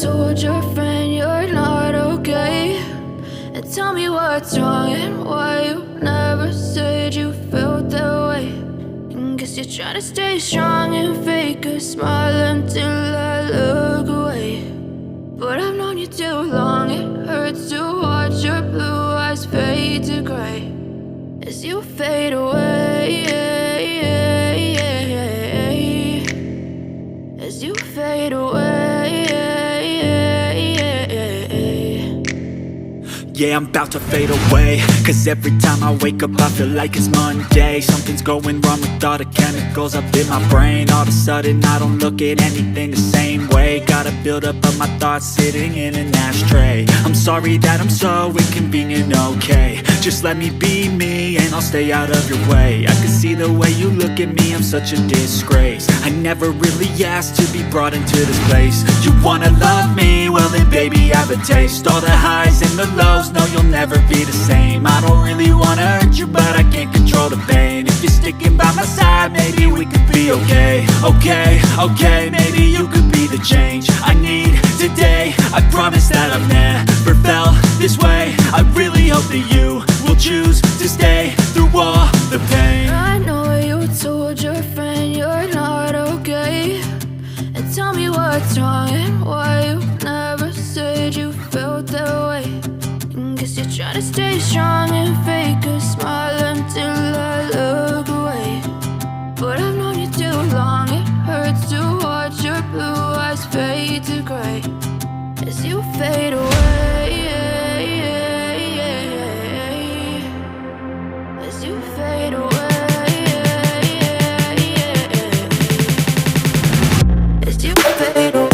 told your friend you're not okay? And tell me what's wrong and why you never said you felt that way. And guess you're trying to stay strong and fake a smile until I look away. But I've known you too long, it hurts to watch your blue eyes fade to gray as you fade away, as you fade away. Yeah, I'm about to fade away, cause every time I wake up I feel like it's Monday. Something's going wrong with all the chemicals up in my brain. All of a sudden I don't look at anything the same way. Got a buildup of my thoughts sitting in an ashtray. I'm sorry that I'm so inconvenient, okay? Just let me be me and I'll stay out of your way. I can see the way you look at me, I'm such a disgrace. I never really asked to be brought into this place. You wanna love me? Well then baby I have a taste. All the highs and the lows, no, you'll never be the same. I don't really wanna hurt you, but I can't control the pain. If you're sticking by my side, maybe we could be okay. Okay, maybe you could be the change I need today. I promise that I've never felt this way. I really hope that you will choose to stay through all the pain. I know you told your friend you're not okay. And tell me what's wrong and why you never said you felt that way. Guess you're trying to stay strong and fake a smile until I look away. But I've known you too long, it hurts to watch your blue eyes fade to gray as you fade away, as you fade away, as you fade away.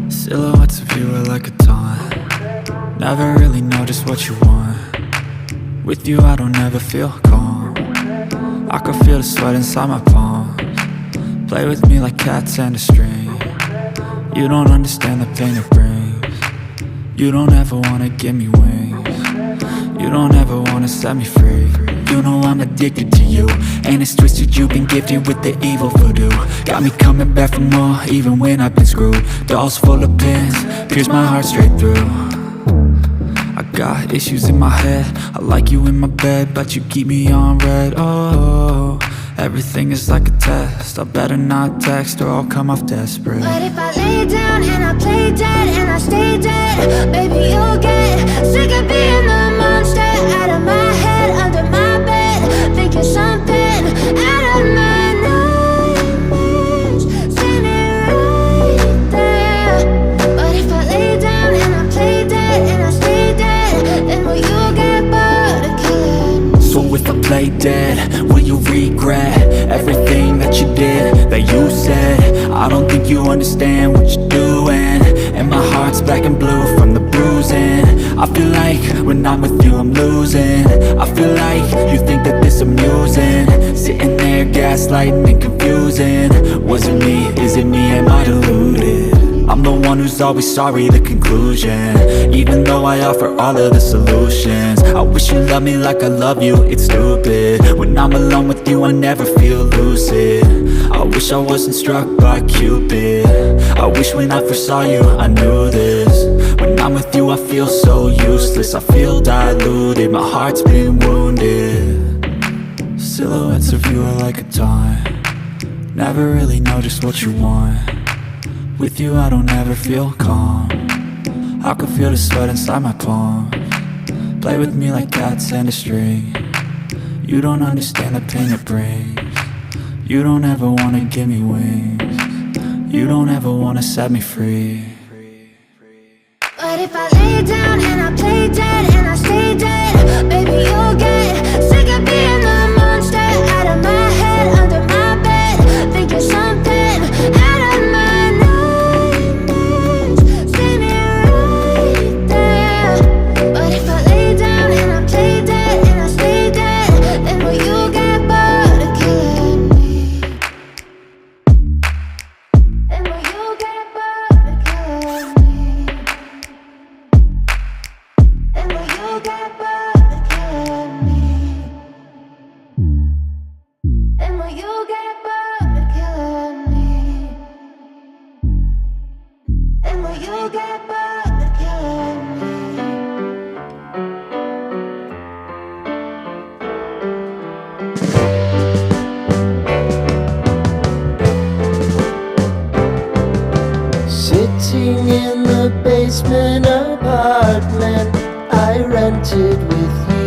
Silhouettes of you are like a taunt. Never really know just what you want. With you I don't ever feel calm. I can feel the sweat inside my palms. Play with me like cats and a string. You don't understand the pain it brings. You don't ever wanna give me wings. You don't ever wanna set me free. You know I'm addicted to you, and it's twisted, you've been gifted with the evil voodoo. Got me coming back for more, even when I've been screwed. Dolls full of pins, pierce my heart straight through. I got issues in my head, I like you in my bed, but you keep me on red. Oh, everything is like a test, I better not text or I'll come off desperate. But if I lay down and I play dead and I stay dead, baby, you'll get sick of being the monster out of my head, under my bed, thinking something out of my nightmares, standing right there. But if I lay down and I play dead and I stay dead, then will you get bored of killing me? So if I play dead, will you regret everything that you did, that you said? I don't think you understand what you're doing, and my heart's black and blue from the bruising. I feel like when I'm with you I'm losing. I feel like you think that this amusing, sitting there gaslighting and confusing. Was it me? Is it me? Am I deluded? I'm the one who's always sorry, the conclusion, even though I offer all of the solutions. I wish you loved me like I love you, it's stupid. When I'm alone with you I never feel lucid. I wish I wasn't struck by Cupid. I wish when I first saw you I knew this. When I'm with you I feel so useless, I feel diluted, my heart's been wounded. Silhouettes of you are like a taunt, never really know just what you want. With you I don't ever feel calm, I can feel the sweat inside my palm. Play with me like cats and a string, you don't understand the pain it brings. You don't ever wanna give me wings, you don't ever wanna set me free. But if I lay down and I play dead and I stay dead, baby, you'll get sick of being the monster out of my head, under my bed, thinking something out of my nightmares, standing right there. But if I lay down and I play dead and I stay dead, then will you get bored of killing me? Then will you get bored of killing me? And will you get bored of killing me? And will you get bored of killing me? And will you get bored of killing me? Sitting in the basement apartment I rented with you.